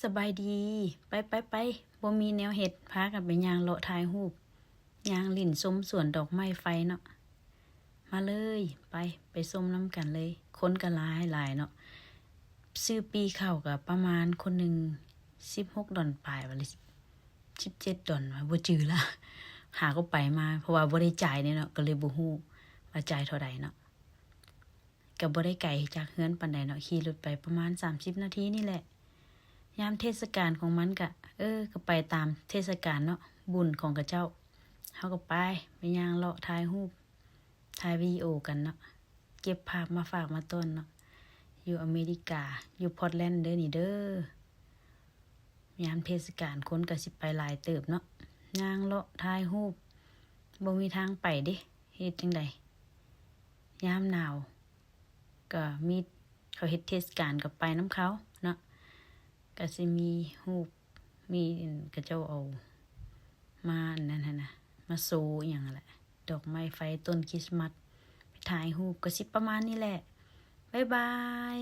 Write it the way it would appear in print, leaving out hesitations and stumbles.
สบายดีไปบ่มีแนวเฮ็ดพากันไปย่างเลาะถ่ายรูปย่างลิ้นชมสวนดอกไม้ไฟเนาะมาเลยไปชมนำกันเลยคนก็หลายเนาะซื้อปีเข้าก็ประมาณคนหนึง16 ดอลปลายว่าหรือ17 ดอลว่าบ่จื้อละหาก็ไปมาเพราะว่าบ่ได้จ่ายเนี่ยเนาะก็เลยบ่ฮู้ว่าจ่ายเท่าใดเนาะก็บ่ได้ไกลจากเฮือนปานใดเนาะขี่รถไปประมาณ30 นาทีนี่แหละ ยามเทศกาลของมันก็ก็ไปตามเทศกาลเนาะบุญของกระเจ้าเฮาก็ไปย่างเลาะถ่ายรูปถ่ายวิดีโอกันเนาะเก็บภาพมาฝากมาต้นเนาะอยู่อเมริกาอยู่พอร์ตแลนด์เด้อนี่เด้อยามเทศกาลคนก็สิไปหลายเติบเนาะย่างเลาะถ่ายรูปบ่มีทางไปเด้เฮ็ดจังไดยามหนาวก็มีเขาเฮ็ดเทศกาลก็ไปนำเขาเนาะ ก็สิมีรูปมีกระเจ้าเอามาอันนั้นหั่นน่ะมาโชว์อิหยังนั่นแหละดอกไม้ไฟต้นคริสต์มาสไปถ่ายรูปก็สิประมาณนี้แหละบ๊ายบาย